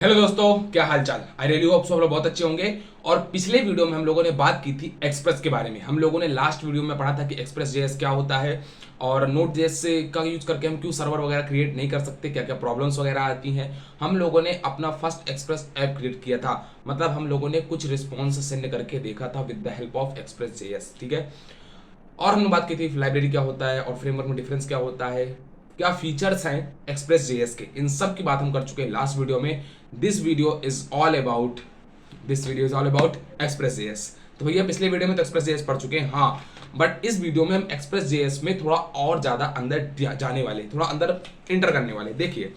Hello दोस्तों, क्या हाल चाल। आई रियली होप सो आप लोग बहुत अच्छे होंगे। और पिछले वीडियो में हम लोगों ने बात की थी एक्सप्रेस के बारे में। हम लोगों ने लास्ट वीडियो में पढ़ा था कि एक्सप्रेस जेएस क्या होता है और नोट जेएस का यूज करके हम क्यों सर्वर वगैरह क्रिएट नहीं कर सकते, क्या क्या प्रॉब्लम्स वगैरह आती हैं। हम लोगों ने अपना फर्स्ट एक्सप्रेस ऐप क्रिएट किया था, मतलब हम लोगों ने कुछ रिस्पॉन्स सेंड करके देखा था with the help of express JS. ठीक है, और हमने बात की थी लाइब्रेरी क्या होता है और फ्रेमवर्क में डिफरेंस क्या होता है, क्या फीचर्स हैं एक्सप्रेस जेएस के, इन सब की बात हम कर चुके हैं लास्ट वीडियो में। This video is all about express JS. तो भैया पिछले वीडियो में तो एक्सप्रेस जेएस पढ़ चुके हैं, हाँ, बट इस वीडियो में हम एक्सप्रेस जेएस में थोड़ा और ज्यादा अंदर जाने वाले, थोड़ा अंदर इंटर करने वाले। देखिए,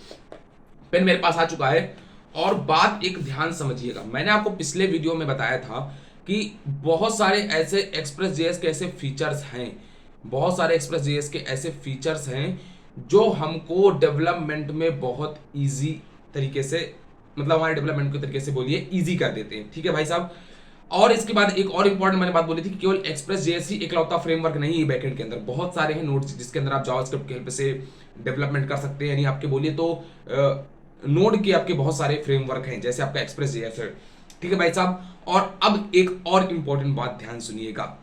पेन मेरे पास आ चुका है और बात एक ध्यान समझिएगा। मैंने आपको पिछले वीडियो में बताया था कि बहुत सारे ऐसे एक्सप्रेस जेएस के ऐसे फीचर्स हैं, बहुत सारे एक्सप्रेस जेएस के ऐसे फीचर्स हैं जो हमको डेवलपमेंट में बहुत इजी तरीके से, मतलब हमारे डेवलपमेंट के तरीके से बोलिए इजी कर देते हैं। ठीक है भाई साहब। और इसके बाद एक और इंपॉर्टेंट मैंने बात बोली थी कि केवल एक्सप्रेस जेएस ही एकलौता फ्रेमवर्क नहीं है बैकएंड के अंदर, बहुत सारे हैं नोड्स जिसके अंदर आप जावास्क्रिप्ट की हेल्प से डेवलपमेंट कर सकते हैं। यानी आपके बोलिए तो नोड के आपके बहुत सारे फ्रेमवर्क हैं, जैसे आपका एक्सप्रेस जेएस है। ठीक है भाई साहब। और अब एक और इंपॉर्टेंट बात ध्यान सुनिएगा।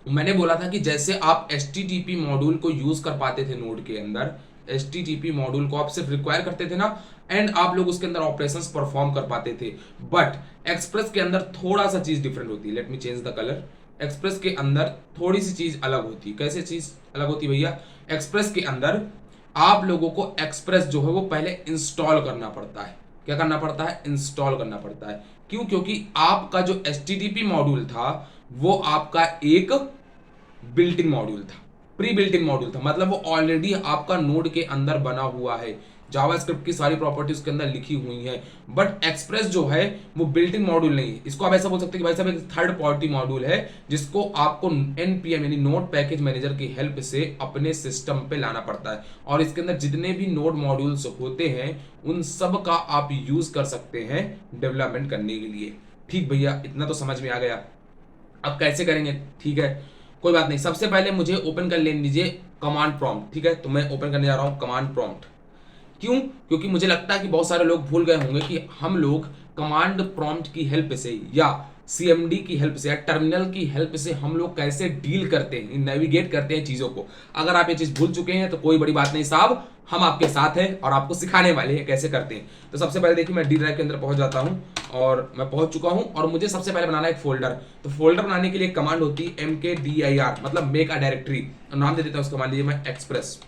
मैंने बोला था कि जैसे आप HTTP मॉड्यूल को यूज कर पाते थे नोड के अंदर, HTTP मॉड्यूल को आप सिर्फ रिक्वायर करते थे ना, एंड आप लोग उसके अंदर ऑपरेशंस परफॉर्म कर पाते थे। बट एक्सप्रेस के अंदर थोड़ा सा चीज डिफरेंट होती है। Let me change the colour. Express के अंदर थोड़ी सी चीज अलग होती है। कैसे चीज अलग होती है भैया? एक्सप्रेस के अंदर आप लोगों को एक्सप्रेस जो है वो पहले इंस्टॉल करना पड़ता है। क्या करना पड़ता है? इंस्टॉल करना पड़ता है। क्यों? क्योंकि आपका जो HTTP मॉड्यूल था वो आपका एक बिल्ट इन मॉड्यूल था, प्री बिल्ट इन मॉड्यूल था, मतलब वो ऑलरेडी आपका नोड के अंदर बना हुआ है, जावास्क्रिप्ट की सारी प्रॉपर्टीज के अंदर लिखी हुई हैं। बट एक्सप्रेस जो है वो बिल्ट इन मॉड्यूल नहीं है। इसको आप ऐसा बोल सकते हैं कि भाई साहब एक थर्ड पार्टी मॉड्यूल है जिसको आपको NPM यानी नोड पैकेज मैनेजर की हेल्प से अपने सिस्टम पे लाना पड़ता है। और इसके अंदर जितने भी नोड मॉड्यूल्स होते हैं उन सब का आप यूज कर सकते हैं डेवलपमेंट करने के लिए। ठीक भैया, इतना तो समझ में आ गया। अब कैसे करेंगे? ठीक है, कोई बात नहीं। सबसे पहले मुझे ओपन कर लेने दीजिए कमांड प्रॉम्प्ट। ठीक है, तो मैं ओपन करने जा रहा हूं कमांड प्रॉम्प्ट। क्यों? क्योंकि मुझे लगता है कि बहुत सारे लोग भूल गए होंगे कि हम लोग कमांड प्रॉम्प्ट की हेल्प से या CMD की हेल्प से या टर्मिनल की हेल्प से हम लोग कैसे डील करते हैं, नेविगेट करते हैं चीजों को। अगर आप ये चीज भूल चुके हैं तो कोई बड़ी बात नहीं साहब, हम आपके साथ हैं और आपको सिखाने वाले हैं कैसे करते हैं। तो सबसे पहले देखिए, मैं D ड्राइव के अंदर पहुंच जाता हूं और मैं पहुंच चुका हूं। और मुझे सबसे पहले बनाना है एक फोल्डर। तो फोल्डर बनाने के लिए कमांड होती है MKDIR, मतलब मेक अ डायरेक्टरी। नाम दे देता हूं उसको, मान लीजिए मैं एक्सप्रेस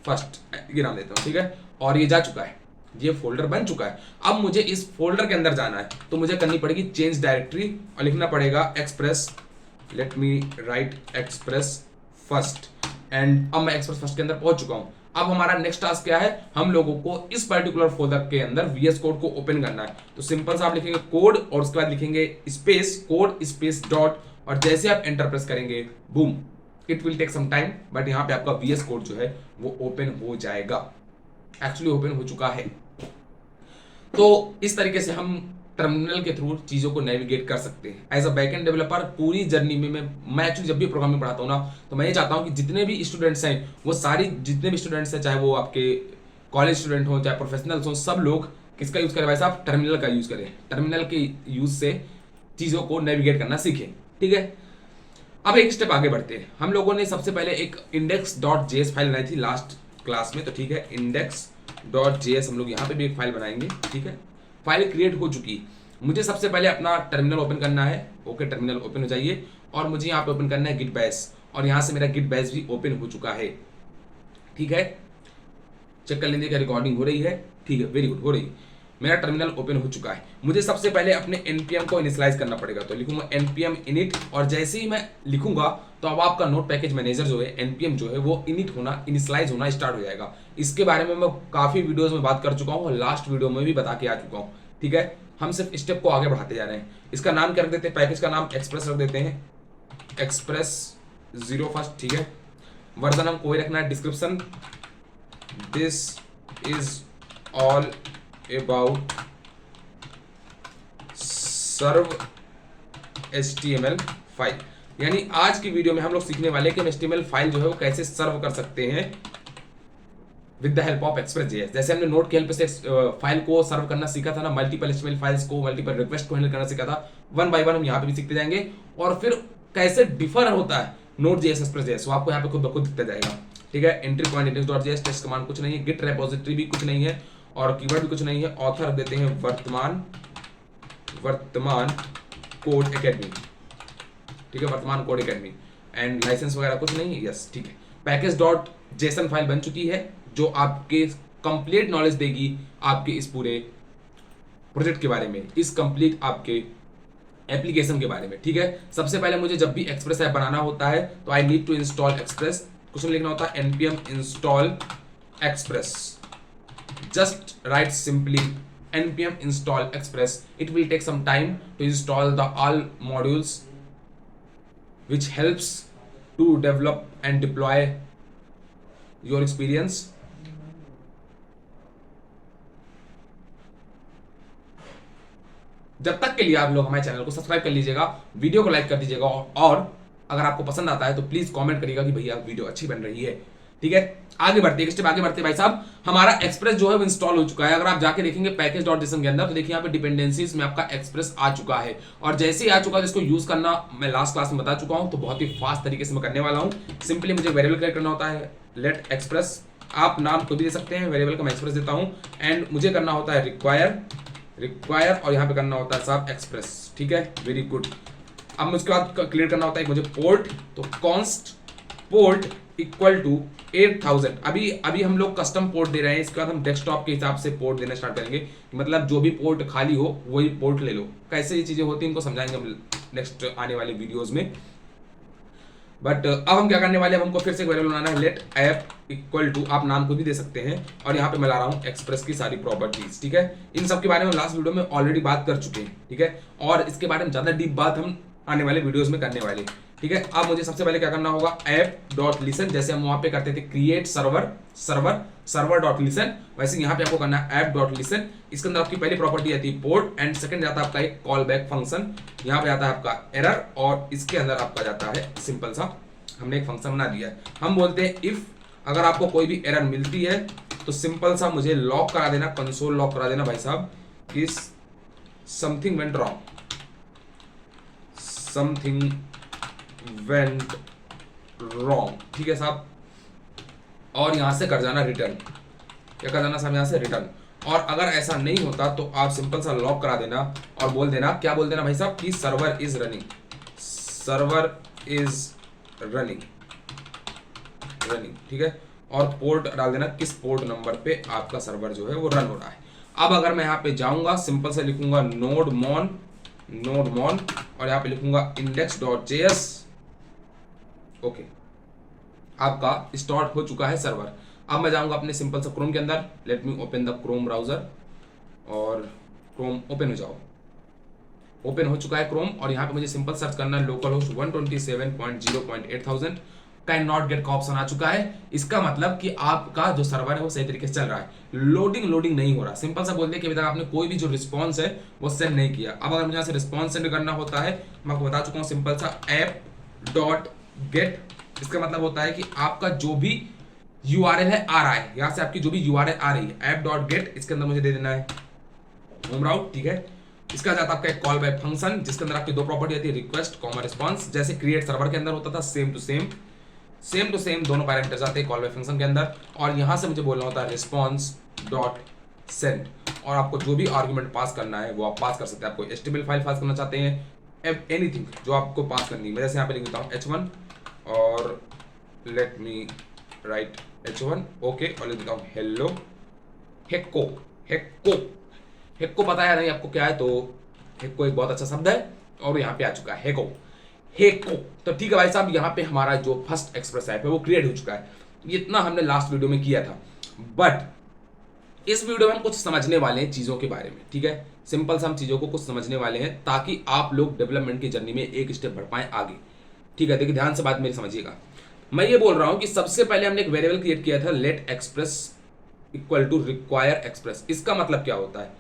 फर्स्ट ये नाम देता हूं। ठीक है, और ये जा चुका है, ये फोल्डर बन चुका है। अब मुझे इस फोल्डर के अंदर जाना है तो मुझे करनी पड़ेगी चेंज डायरेक्टरी और लिखना पड़ेगा express. Let me right express first. And अब मैं एक्सप्रेस फर्स्ट के अंदर पहुंच चुका हूं। अब हमारा नेक्स्ट टास्क क्या है? हम लोगों को इस पर्टिकुलर फोल्डर के अंदर VS कोड को ओपन करना है। तो सिंपल सा आप लिखेंगे कोड और उसके बाद लिखेंगे स्पेस कोड स्पेस डॉट, और जैसे आप एंटर प्रेस करेंगे boom, it will take some time, but यहाँ पे आपका VS कोड जो है वो ओपन हो जाएगा। एक्चुअली ओपन हो चुका है। तो इस तरीके से हम टर्मिनल के थ्रू चीजों को नेविगेट कर सकते हैं एज अ बैकएंड डेवलपर। पूरी जर्नी में मैं एक्चुअली जब भी प्रोग्रामिंग पढ़ाता हूँ ना, तो मैं ये चाहता हूँ कि जितने भी स्टूडेंट्स हैं वो सारी, जितने भी स्टूडेंट्स हैं, चाहे वो आपके कॉलेज स्टूडेंट हो चाहे प्रोफेशनल्स हो, सब लोग किसका यूज करें भाई साहब? टर्मिनल का यूज करें। टर्मिनल के यूज से चीजों को नेविगेट करना सीखें। ठीक है, अब एक स्टेप आगे बढ़ते हैं। हम लोगों ने सबसे पहले एक index.js फाइल बनाई थी लास्ट क्लास में, तो ठीक है, index.js हम लोग यहाँ पे भी एक फाइल बनाएंगे। ठीक है, फाइल क्रिएट हो चुकी। मुझे सबसे पहले अपना टर्मिनल ओपन करना है। ओके, टर्मिनल ओपन हो जाइए और मुझे यहाँ पे ओपन करना है गिट बैश, और यहाँ से मेरा गिट बैश भी ओपन हो चुका है। ठीक है, चेक कर लीजिए क्या रिकॉर्डिंग हो रही है। ठीक है, वेरी गुड, हो रही है। मेरा टर्मिनल ओपन हो चुका है। मुझे सबसे पहले अपने NPM को इनिशियलाइज करना पड़ेगा। तो लिखूंगा NPM init, और जैसे ही मैं लिखूंगा तो अब आपका नोड पैकेज मैनेजर जो है NPM जो है वो इनिशियलाइज होना स्टार्ट हो जाएगा। इसके बारे में मैं काफी वीडियोस में बात कर चुका हूँ और लास्ट वीडियो में भी बता के आ चुका हूँ। ठीक है, हम सिर्फ स्टेप को आगे बढ़ाते जा रहे हैं। इसका नाम क्या रख देते हैं? पैकेज का नाम एक्सप्रेस रख देते हैं, एक्सप्रेस 0 फर्स्ट। ठीक है, वर्जन हम कोई रखना है, description this is all about serve HTML file. यानी आज की वीडियो में हम लोग सीखने वाले कि हम HTML फाइल जो है वो कैसे सर्व कर सकते हैं with the help of express JS. जैसे हमने नोट की हेल्प से फाइल को सर्व करना सीखा था ना, मल्टीपल एचटीएमएल फाइल्स को, मल्टीपल रिक्वेस्ट को हैंडल करना सीखा था, वन बाय वन हम यहाँ पे भी सीखते जाएंगे। और फिर कैसे डिफर होता है नोट जेएस एक्सप्रेस जेएस, वो आपको यहाँ पे खुद ब खुद दिखता जाएगा। ठीक है, entry point index.js, test command कुछ नहीं है, गिट रेपोजिटरी भी कुछ नहीं है, और कीवर्ड भी कुछ नहीं है। ऑथर रख देते हैं वर्तमान कोड एकेडमी। ठीक है, वर्तमान कोड एकेडमी। एंड लाइसेंस वगैरह कुछ नहीं है, यस ठीक है। पैकेज डॉट जेसन फाइल बन चुकी है जो आपके कंप्लीट नॉलेज देगी आपके इस पूरे प्रोजेक्ट के बारे में, इस कंप्लीट आपके एप्लीकेशन के बारे में। ठीक है, सबसे पहले मुझे जब भी एक्सप्रेस ऐप बनाना होता है तो I need to install express. कुछ नहीं लिखना होता है, npm install express, just write simply npm install express. It will take some time to install the all modules which helps to develop and deploy your experience. जब तक के लिए आप लोग हमारे चैनल को सब्सक्राइब कर लीजिएगा, वीडियो को लाइक कर दीजिएगा, और अगर आपको पसंद आता है तो प्लीज कमेंट करिएगा कि भैया वीडियो अच्छी बन रही है। ठीक है, आगे बढ़ते एक स्टेप आगे बढ़ते भाई साहब, हमारा एक्सप्रेस जो है वो इंस्टॉल हो चुका है। अगर आप जाके देखेंगे पैकेज डॉट जेसन के अंदर तो देखिए यहाँ पे डिपेंडेंसीज में आपका एक्सप्रेस आ चुका है, और जैसे ही आ चुका है इसको यूज करना मैं लास्ट क्लास में बता चुका हूं, तो बहुत ही फास्ट तरीके से मैं करने वाला हूं। सिंपली मुझे वेरिएबल क्रिएट करना होता है, लेट एक्सप्रेस, आप नाम को भी दे सकते हैं, वेरिएबल का मैं एक्सप्रेस देता हूं, एंड मुझे करना होता है रिक्वायर और यहाँ पे करना होता है साहब एक्सप्रेस। ठीक है, वेरी गुड। अब मुझके बाद क्लियर करना होता है मुझे पोर्ट, तो कॉन्स्ट पोर्ट इक्वल टू 8000। अभी हम लोग कस्टम पोर्ट दे रहे हैं, इसके बाद हम डेस्कटॉप के हिसाब से पोर्ट देना स्टार्ट करेंगे, मतलब जो भी पोर्ट खाली हो वही पोर्ट ले लो। कैसे ये चीजें होती हैं इनको समझाएंगे हम नेक्स्ट आने वाले वीडियोस में। बट अब हम क्या करने वाले हैं, हमको फिर से वेरिएबल बनाना है, लेट ऐप इक्वल टू, आप नाम को भी दे सकते हैं, और यहाँ पे मैं ला रहा हूँ एक्सप्रेस की सारी प्रॉपर्टीज। ठीक है, इन सब के बारे में लास्ट वीडियो में ऑलरेडी बात कर चुके हैं। ठीक है, और इसके बारे में ज्यादा डीप बात हम आने वाले वीडियोस में करने वाले। ठीक है, अब मुझे सबसे पहले क्या करना होगा, ऐप डॉट लिसन, जैसे हम वहां पे करते थे क्रिएट सर्वर डॉट लिसन, वैसे यहाँ पे आपको करना है ऐप डॉट लिसन। इसके अंदर आपकी पहली प्रॉपर्टी आती है पोर्ट, एंड सेकंड जाता है आपका एक कॉल बैक फंक्शन, यहाँ पे आता है आपका एरर, और इसके अंदर आपका जाता है सिंपल सा, हमने एक फंक्शन बना दिया है, हम बोलते हैं इफ, अगर आपको कोई भी एरर मिलती है तो सिंपल सा मुझे लॉक करा देना, कंसोल लॉक करा देना भाई साहब, is something went wrong, something went wrong. ठीक है साहब, और यहां से कर जाना रिटर्न, क्या कर जाना साहब यहां से रिटर्न। और अगर ऐसा नहीं होता तो आप सिंपल सा लॉक करा देना और बोल देना, क्या बोल देना भाई साहब, कि सर्वर इज रनिंग। ठीक है, और पोर्ट डाल देना, किस पोर्ट नंबर पे आपका सर्वर जो है वो रन हो रहा है। अब अगर मैं यहाँ पे जाऊंगा, सिंपल से लिखूंगा नोड मॉन, और यहाँ पे लिखूंगा index.js। ओके, आपका स्टार्ट हो चुका है सर्वर। अब मैं जाऊंगा अपने सिंपल सा क्रोम के अंदर, let me open the Chrome browser, और क्रोम ओपन हो जाओ, ओपन हो चुका है क्रोम, और यहाँ पे मुझे सिंपल सर्च करना है local host 127.0.8000, can not gate का ऑप्शन आ चुका है। इसका मतलब कि आपका जो सर्वर है वो सही तरीके से चल रहा है, लोडिंग नहीं हो रहा। सिंपल सा बोलते हैं कि अभी तक आपने कोई भी जो रिस्पॉन्स है वो सेंड नहीं किया। अब अगर मुझे यहाँ से रिस्पॉन्स सेंड करना होता है, मैं आपको बता चुका हूँ, सिंपल सा ऐप डॉट गेट, इसका मतलब होता है कि आपका जो भी URL है आ रहा है, यहाँ से आपकी जो भी URL आ रही है, ऐप डॉट गेट, इसके अंदर मुझे दे देना है होम राउट। ठीक है, इसका जाता है आपका एक कॉल बैक फंक्शन, जिसके अंदर आपकी दो प्रॉपर्टी आती है, रिक्वेस्ट कॉमा रिस्पॉन्स, जैसे क्रिएट सर्वर के अंदर होता था, सेम टू सेम दोनों पैरामीटर्स आते हैं कॉल बैक फंक्शन के अंदर। और यहां से मुझे बोलना होता है रिस्पॉन्स डॉट सेंड, और आपको जो भी आर्गुमेंट पास करना है वो आप पास कर सकते हैं। आपको HTML फाइल पास करना चाहते हैं, एनीथिंग जो आपको पास करनी है, मैं जैसे यहाँ पे लिख देता हूँ H1, और let me right H1 okay, और लिख देता हूँ हेलो हेक्को पता है नहीं आपको क्या है, तो हेक्को एक बहुत अच्छा शब्द है, और यहाँ पे आ चुका है हेक्को। तो ठीक है भाई साहब, यहाँ पे हमारा जो फर्स्ट एक्सप्रेस ऐप है वो क्रिएट हो चुका है। इतना हमने लास्ट वीडियो में किया था, बट इस वीडियो में हम कुछ समझने वाले हैं चीजों के बारे में। ठीक है, सिंपल सा हम चीजों को कुछ समझने वाले हैं, ताकि आप लोग डेवलपमेंट की जर्नी में एक स्टेप बढ़ पाए आगे। ठीक है, देखिए ध्यान से बात मेरी समझिएगा। मैं ये बोल रहा हूं कि सबसे पहले हमने एक वेरिएबल क्रिएट किया था, let express equal to require express. इसका मतलब क्या होता है,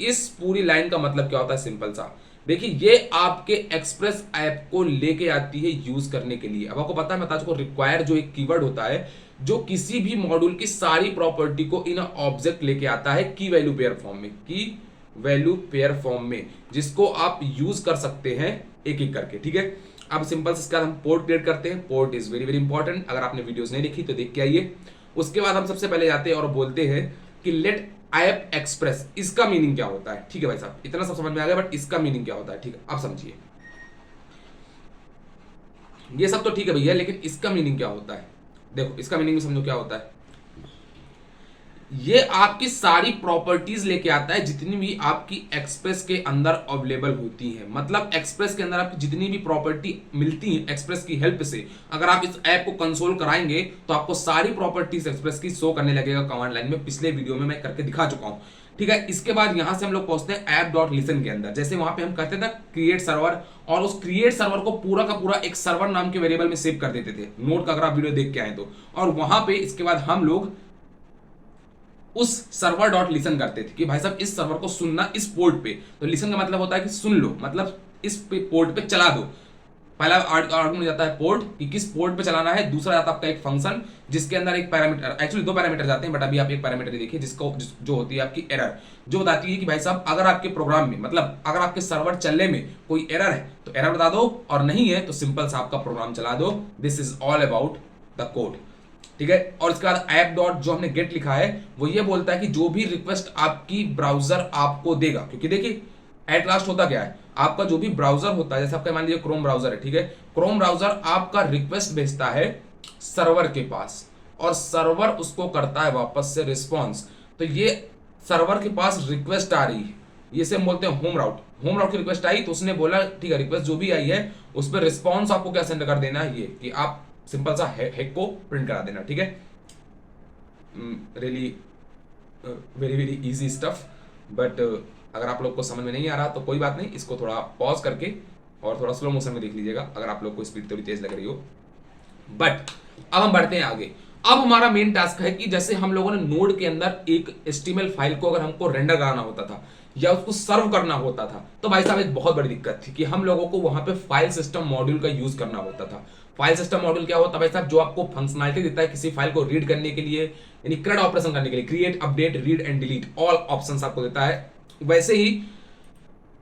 इस पूरी लाइन का मतलब क्या होता है, सिंपल सा देखिए ये आपके एक्सप्रेस ऐप को लेके आती है यूज करने के लिए। अब आपको पता है मैं बता चुका, रिक्वायर जो एक कीवर्ड होता है जो किसी भी मॉड्यूल की सारी प्रॉपर्टी को इन ऑब्जेक्ट लेके आता है की वैल्यू पेयर फॉर्म में, की वैल्यू पेयर फॉर्म में, जिसको आप यूज कर सकते हैं एक एक करके। ठीक है, अब सिंपल से इसका हम पोर्ट क्रिएट करते हैं। Port is very very important, अगर आपने वीडियोस नहीं देखी तो देख के आइए। उसके बाद हम सबसे पहले जाते हैं और बोलते हैं कि लेट ऐप एक्सप्रेस, इसका मीनिंग क्या होता है। ठीक है भाई साहब, इतना सब समझ में आ गया, बट इसका मीनिंग क्या होता है, ठीक है आप समझिए। ये सब तो ठीक है भैया, लेकिन इसका मीनिंग क्या होता है। देखो इसका मीनिंग समझो क्या होता है। ये आपकी सारी प्रॉपर्टीज लेके आता है जितनी भी आपकी एक्सप्रेस के अंदर अवेलेबल होती है। मतलब एक्सप्रेस के अंदर आपकी जितनी भी प्रॉपर्टी मिलती है एक्सप्रेस की हेल्प से, अगर आप इस ऐप को कंसोल कराएंगे तो आपको सारी प्रॉपर्टीज एक्सप्रेस की शो करने लगेगा कमांड लाइन में। पिछले वीडियो में मैं करके दिखा चुका हूं। ठीक है, इसके बाद यहां से हम लोग पहुंचते हैं app.listen के अंदर। जैसे वहां पे हम कहते थे क्रिएट सर्वर, और उस क्रिएट सर्वर को पूरा का पूरा एक सर्वर नाम के वेरिएबल में सेव कर देते थे, नोट का अगर आप वीडियो देख के आए तो। और वहां पे इसके बाद हम लोग उस सर्वर डॉट लिसन करते थे कि भाई साहब इस सर्वर को सुनना इस पोर्ट पे। तो लिसन का मतलब होता है कि सुन लो, मतलब इस पोर्ट पे चला दो। पहला आर्गुमेंट जाता है पोर्ट कि किस पोर्ट पे चलाना है, दूसरा जाता है आपका एक फंक्शन जिसके अंदर एक पैरामीटर, एक्चुअली दो पैरामीटर जाते हैं, बट अभी आप एक पैरामीटर देखिए जिसको जो होती है आपकी एरर, जो बताती है कि भाई साहब अगर आपके प्रोग्राम में, मतलब अगर आपके सर्वर चलने में कोई एरर है तो एरर बता दो, और नहीं है तो सिंपल सा आपका प्रोग्राम चला दो। This is all about the code. ठीक है, और इसके बाद ऐप डॉट जो हमने गेट लिखा है वो ये बोलता है कि जो भी रिक्वेस्ट आपकी ब्राउजर आपको देगा, क्योंकि देखिए एट लास्ट होता क्या है, आपका जो भी ब्राउजर होता है, जैसे आपका मान लीजिए क्रोम ब्राउजर है, ठीक है, क्रोम ब्राउजर आपका रिक्वेस्ट भेजता है सर्वर के पास, और सर्वर उसको करता है वापस से रिस्पॉन्स। तो ये सर्वर के पास रिक्वेस्ट आ रही है, ये से हम बोलते हैं होम राउट। होम राउट की रिक्वेस्ट आई तो उसने बोला ठीक है, रिक्वेस्ट जो भी आई है उस पर रिस्पॉन्स आपको क्या सेंड कर देना है, ये कि आप सिंपल सा हेक को प्रिंट करा देना। ठीक है, really very very easy stuff, but अगर आप लोग को समझ में नहीं आ रहा तो कोई बात नहीं, इसको थोड़ा पॉज करके और थोड़ा स्लो मोशन में देख लीजिएगा अगर आप लोग को स्पीड थोड़ी तेज लग रही हो। बट अब हम बढ़ते हैं आगे। अब हमारा मेन टास्क है कि जैसे हम लोगों ने नोड के अंदर एक HTML फाइल को अगर हमको रेंडर कराना होता था या उसको सर्व करना होता था, तो भाई साहब एक बहुत बड़ी दिक्कत थी कि हम लोगों को वहां पे फाइल सिस्टम मॉड्यूल का यूज करना होता था। फाइल सिस्टम मॉड्यूल क्या होता है भाई साहब, जो आपको फंक्शनलिटी देता है किसी फाइल को रीड करने के लिए, यानी CRUD ऑपरेशन करने के लिए, create, update, read and delete, all options आपको देता है। वैसे ही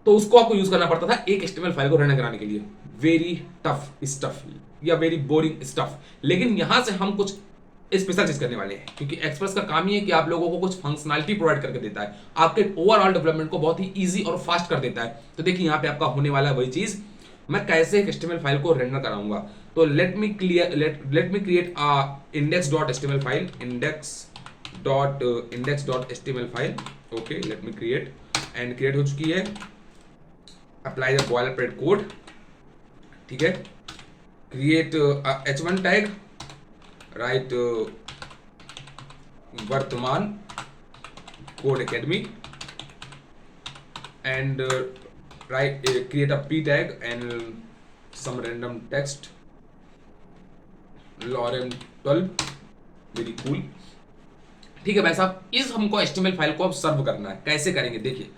तो उसको आपको यूज करना पड़ता था एक HTML फाइल को रन कराने के लिए। वेरी टफ स्टफ या वेरी बोरिंग स्टफ। लेकिन यहां से हम कुछ स्पेशल चीज करने वाले हैं, क्योंकि एक्सप्रेस का काम ही है कि आप लोगों को कुछ फंक्शनलिटी प्रोवाइड करके देता है, आपके ओवरऑल डेवलपमेंट को बहुत ही इजी और फास्ट कर देता है। तो देखिए यहाँ पे आपका होने वाला है वही चीज, मैं कैसे एक HTML फाइल को रेंडर कराऊंगा। तो let me create index.html file, index.html file. Okay, let me create, and create हो चुकी है। Apply the boilerplate code. ठीक है, क्रिएट h1 टैग, राइट वर्तमान code academy, and right create a p tag and some random text, lorem 12, very cool. ठीक है भाई साहब, इस हमको HTML फाइल को अब सर्व करना है। कैसे करेंगे देखिए,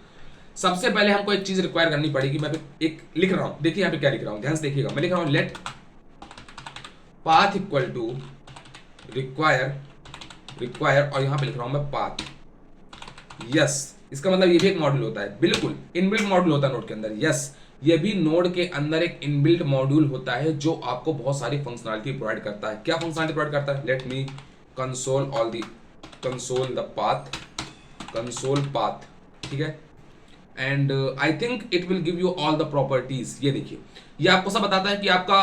सबसे पहले हमको एक चीज रिक्वायर करनी पड़ेगी। मैं एक लिख रहा हूं, देखिए यहाँ पे क्या लिख रहा हूं, ध्यान से देखिएगा। मैं लिख रहा हूं let path equal to require, और यहां पे लिख रहा हूं मैं पाथ। यस, इसका मतलब ये भी एक मॉड्यूल होता है, बिल्कुल इनबिल्ट मॉड्यूल होता है नोड के अंदर। यस, ये भी नोड के अंदर एक इनबिल्ट मॉड्यूल होता है जो आपको बहुत सारी फंक्शनलिटी प्रोवाइड करता है। क्या फंक्शनलिटी प्रोवाइड करता है, लेट मी कंसोल पाथ। ठीक है, and I think it will give you all the properties. ये देखिए, ये आपको सब बताता है कि आपका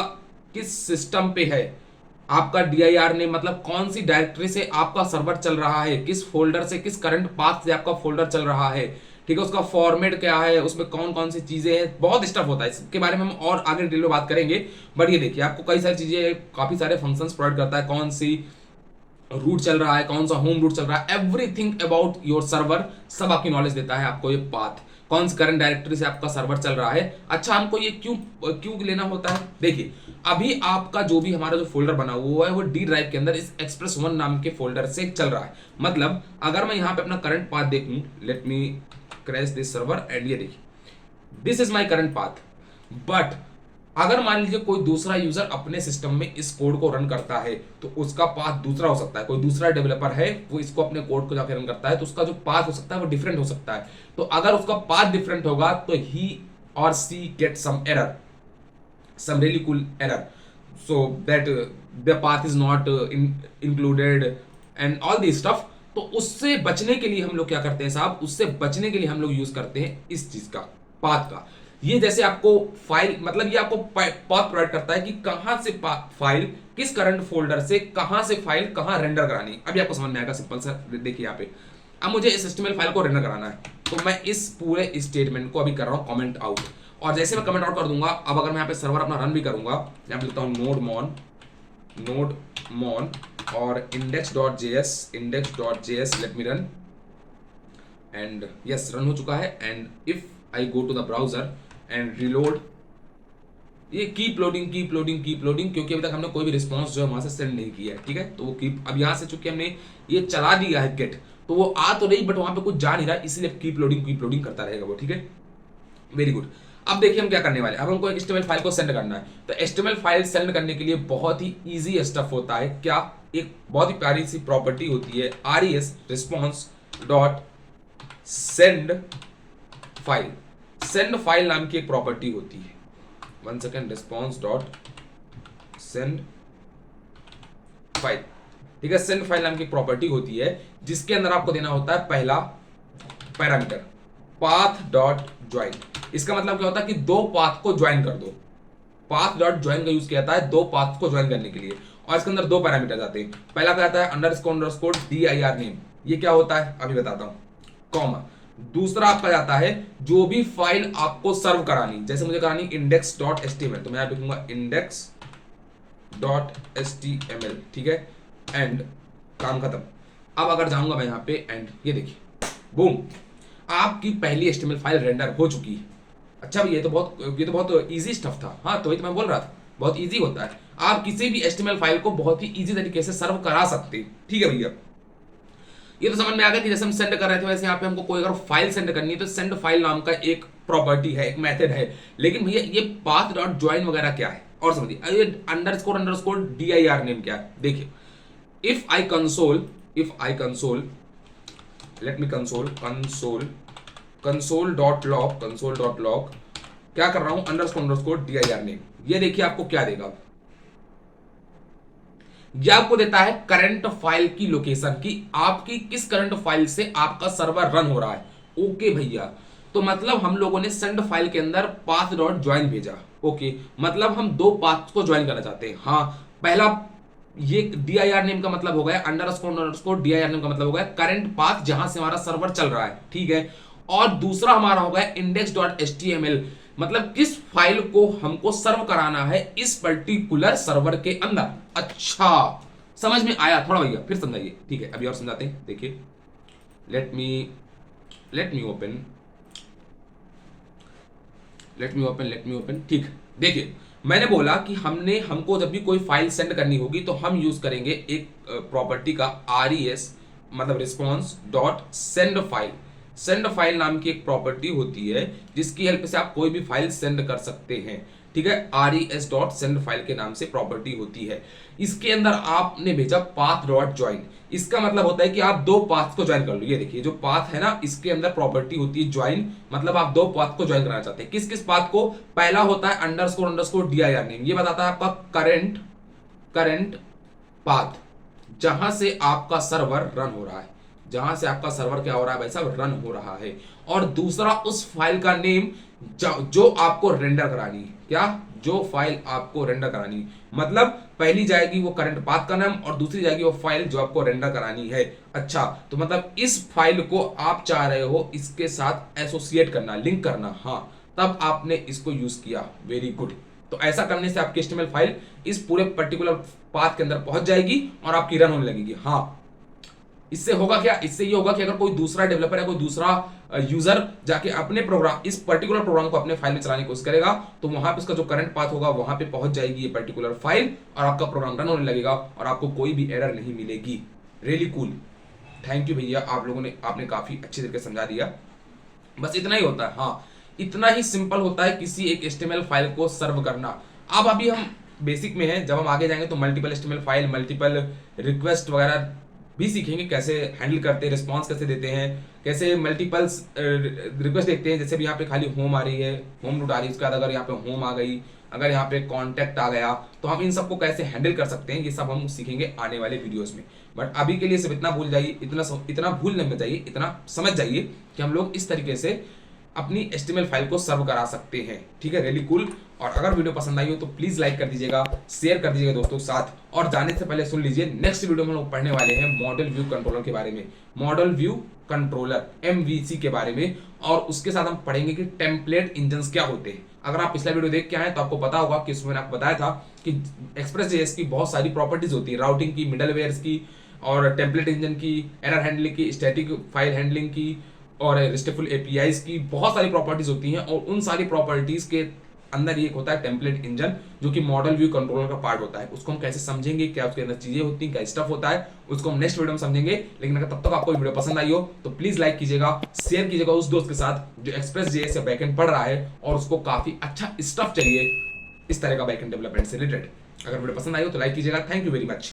किस सिस्टम पे है, आपका dir ने, मतलब कौन सी डायरेक्टरी से आपका सर्वर चल रहा है, किस फोल्डर से, किस करंट पाथ से आपका फोल्डर चल रहा है। ठीक है, उसका फॉर्मेट क्या है, उसमें कौन कौन सी चीजें हैं, बहुत स्टफ होता है। इसके बारे में हम और आगे डिटेल में बात करेंगे। बट ये देखिए, आपको कई सारी चीजें, काफी सारे फंक्शंस प्रोवाइड करता है, कौन सी रूट चल रहा है, कौन सा होम रूट चल रहा है, एवरीथिंग अबाउट योर सर्वर सब आपकी नॉलेज देता है आपको। ये पाथ, कौन सी करंट डायरेक्टरी से आपका सर्वर चल रहा है। अच्छा, हमको ये क्यों लेना होता है, देखिए अभी आपका जो भी हमारा जो फोल्डर बना हुआ है वो D ड्राइव के अंदर इस express1 नाम के फोल्डर से चल रहा है। मतलब अगर मैं यहाँ पे अपना करंट पाथ देखूं, let me crash this server, and ये देखिए this is my current path. But अगर मान लीजिए कोई दूसरा यूजर अपने सिस्टम में इस कोड को रन करता है तो उसका पाथ दूसरा हो सकता है। कोई दूसरा डेवलपर है वो इसको अपने कोड को जाकर रन करता है तो उसका जो पाथ हो सकता है वो डिफरेंट हो सकता है। तो अगर उसका पाथ डिफरेंट होगा तो ही और see get some error, some really cool error, so that the path is not included and all this stuff। तो उससे बचने के लिए हम लोग क्या करते हैं साहब, उससे बचने के लिए हम लोग यूज करते हैं इस चीज का, पाथ का। ये जैसे आपको फाइल, मतलब ये आपको पाथ प्रोवाइड करता है कि कहां से फाइल, किस करंट फोल्डर से कहां से फाइल कहां रेंडर करानी। अभी आपको समझ में आएगा, सिंपल सा देखिए यहाँ पे। अब मुझे इस HTML फाइल को रेंडर कराना है तो मैं इस पूरे स्टेटमेंट को अभी कर रहा हूं कमेंट आउट, और जैसे मैं कमेंट आउट कर दूंगा, अब अगर मैं यहाँ पे सर्वर अपना रन भी करूंगा, यहाँ पे लिखता हूँ नोड मॉन और index.js let me run, and yes run हो चुका है। And if I go to the browser and reload, ये कीप लोडिंग क्योंकि अभी तक हमने कोई भी रिस्पॉन्स जो है वहां से सेंड नहीं किया है, ठीक है। तो वो कीप, अब यहाँ से चूंकि हमने ये चला दिया है गेट, तो वो आ तो रही बट वहां पे कुछ जा नहीं रहा, इसलिए कीप लोडिंग करता रहेगा वो, ठीक है। Very good. अब देखिए हम क्या करने वाले, अब हमको एक HTML फाइल को सेंड करना है। तो HTML फाइल सेंड करने के लिए बहुत ही इजी स्टफ होता है। क्या, एक बहुत ही प्यारी सी प्रॉपर्टी होती है res response dot send file. Send file नाम की एक प्रॉपर्टी होती है, one second, response dot send file, ठीक है। सेंड फाइल नाम की प्रॉपर्टी होती है जिसके अंदर आपको देना होता है पहला पैरामीटर पाथ डॉट ज्वाइन। इसका मतलब क्या होता है कि दो पाथ को ज्वाइन कर दो। पाथ डॉट ज्वाइन का यूज किया जाता है दो पाथ को ज्वाइन करने के लिए, और इसके अंदर दो पैरामीटर आते हैं। पहला क्या आता है अंडरस्कोर dir नेम, ये क्या होता है अभी बताता हूं, कॉमा। दूसरा आपका जाता है जो भी फाइल आपको सर्व करानी, जैसे मुझे करानी index.html तो मैं यहां लिखूंगा index.html, ठीक है। एंड काम खत्म। अब अगर जाऊंगा मैं यहाँ पे एंड ये देखिए बूम, आपकी पहली HTML फाइल रेंडर हो चुकी है। अच्छा भैया ये तो बहुत इजी स्टफ था। हाँ तो वही तो मैं बोल रहा था, बहुत इजी होता है। आप किसी भी HTML फाइल को बहुत ही इजी तरीके से सर्व करा सकते हैं, ठीक है भैया। ये तो समझ में आ गया कि जैसे हम सेंड कर रहे थे वैसे यहाँ पे हमको कोई अगर फाइल सेंड करनी है तो सेंड फाइल नाम का एक प्रॉपर्टी है, एक मेथड है। लेकिन भैया ये पाथ डॉट ज्वाइन वगैरह क्या है, और समझिए ये अंडरस्कोर dir नेम क्या है। देखिए if I console let me console dot log क्या कर रहा हूं अंडरस्कोर dir नेम, ये देखिए आपको क्या देगा, यह आपको देता है करंट फाइल की लोकेशन की, आपकी किस करंट फाइल से आपका सर्वर रन हो रहा है। ओके भैया, तो मतलब हम लोगों ने सेंड फाइल के अंदर पाथ डॉट ज्वाइन भेजा। ओके, मतलब हम दो पाथ को ज्वाइन करना चाहते हैं। हाँ, पहला ये dir नेम का मतलब हो गया अंडरस्कोर dir नेम का मतलब हो गया करंट पाथ जहां से हमारा सर्वर चल रहा है, ठीक है। और दूसरा हमारा हो गया index.html, मतलब किस फाइल को हमको सर्व कराना है इस पर्टिकुलर सर्वर के अंदर। अच्छा समझ में आया थोड़ा भैया, फिर समझाइए, ठीक है। अभी और समझाते हैं, देखिए लेट मी ओपन, ठीक। देखिए मैंने बोला कि हमको जब भी कोई फाइल सेंड करनी होगी तो हम यूज करेंगे एक प्रॉपर्टी का res मतलब response dot send file. Send file नाम की एक प्रॉपर्टी होती है जिसकी हेल्प से आप कोई भी फाइल सेंड कर सकते हैं, ठीक है। res डॉट सेंड फाइल के नाम से प्रॉपर्टी होती है। इसके अंदर आपने भेजा पाथ डॉट ज्वाइन, इसका मतलब होता है कि आप दो पाथ को ज्वाइन कर लो। ये देखिए जो पाथ है ना, इसके अंदर प्रॉपर्टी होती है ज्वाइन, मतलब आप दो पाथ को ज्वाइन कराना चाहते हैं। किस किस पाथ को, पहला होता है अंडरस्कोर dir नेम, ये बताता है आपका करंट पाथ जहां से आपका सर्वर रन हो रहा है, जहां से आपका सर्वर क्या हो रहा है भाई साहब, रन हो रहा है। और दूसरा उस फाइल का नेम जो आपको रेंडर करानी है, क्या, जो फाइल आपको रेंडर करानी है। मतलब पहली जाएगी वो करंट पाथ का नाम और दूसरी जाएगी वो फाइल जो आपको रेंडर करानी है। अच्छा, तो मतलब इस फाइल को आप चाह रहे हो इसके साथ एसोसिएट करना, लिंक करना, हाँ, तब आपने इसको यूज किया। Very good. तो ऐसा करने से आपकी HTML फाइल इस पूरे पर्टिकुलर पाथ के अंदर पहुंच जाएगी और आपकी रन होने लगेगी। हाँ, इससे होगा क्या, इससे ये होगा कि अगर कोई दूसरा डेवलपर या कोई दूसरा यूजर जाके अपने प्रोग्राम, इस पर्टिकुलर प्रोग्राम को अपने फाइल में चलाने की कोशिश करेगा तो वहां पे इसका जो करंट पाथ होगा वहां पे पहुंच जाएगी ये पर्टिकुलर फाइल और आपका प्रोग्राम रन होने लगेगा और आपको कोई भी एरर नहीं मिलेगी। रियली कूल, थैंक यू भैया, आप लोगों ने आपने काफी अच्छे तरीके से समझा दिया। बस इतना ही होता है। हाँ, इतना ही सिंपल होता है किसी एक HTML फाइल को सर्व करना। अब अभी हम बेसिक में हैं, जब हम आगे जाएंगे तो multiple HTML file, multiple request वगैरह भी सीखेंगे, कैसे हैंडल करते हैं, रिस्पॉन्स कैसे देते हैं, कैसे मल्टीपल्स रिक्वेस्ट देखते हैं। जैसे भी यहाँ पे खाली होम आ रही है, होम रूट आ रही है, उसके बाद अगर यहाँ पे होम आ गई, अगर यहाँ पे कॉन्टैक्ट आ गया, तो हम इन सबको कैसे हैंडल कर सकते हैं, ये सब हम सीखेंगे आने वाले वीडियोस में। बट अभी के लिए सिर्फ इतना भूल जाइए, इतना भूल नहीं जाइए, इतना समझ जाइए कि हम लोग इस तरीके से अपनी HTML फाइल को सर्व करा सकते हैं। ठीक है, रियली कूल। और अगर वीडियो पसंद आई हो तो प्लीज लाइक कर दीजिएगा, शेयर कर दीजिएगा दोस्तों के साथ। और जाने से पहले सुन लीजिए, नेक्स्ट वीडियो में हम लोग पढ़ने वाले हैं मॉडल व्यू कंट्रोलर के बारे में, मॉडल व्यू कंट्रोलर MVC के बारे में। और उसके साथ हम पढ़ेंगे कि टेम्पलेट इंजन्स क्या होते हैं। अगर आप पिछला वीडियो देख के आए तो आपको पता होगा कि उसमें आपको बताया था कि एक्सप्रेस.js की बहुत सारी प्रॉपर्टीज होती है, राउटिंग की, मिडलवेयर्स की, और टेम्पलेट इंजन की, एरर हैंडलिंग की, स्टैटिक फाइल हैंडलिंग की, और रेस्टफुल APIs की बहुत सारी प्रॉपर्टीज होती हैं। और उन सारी प्रॉपर्टीज के अंदर एक होता है टेम्पलेट इंजन, जो कि मॉडल व्यू कंट्रोलर का पार्ट होता है। उसको हम कैसे समझेंगे, क्या उसके अंदर चीजें होती हैं, क्या स्टफ होता है, उसको हम नेक्स्ट वीडियो में समझेंगे। लेकिन अगर तब तक आपको वीडियो पसंद आई हो तो प्लीज लाइक कीजिएगा, शेयर कीजिएगा उस दोस्त के साथ जो एक्सप्रेस.js या बैकएंड पढ़ रहा है और उसको काफी अच्छा स्टफ चाहिए इस तरह का बैकएंड डेवलपमेंट से रिलेटेड। अगर वीडियो पसंद आई हो तो लाइक कीजिएगा। Thank you very much.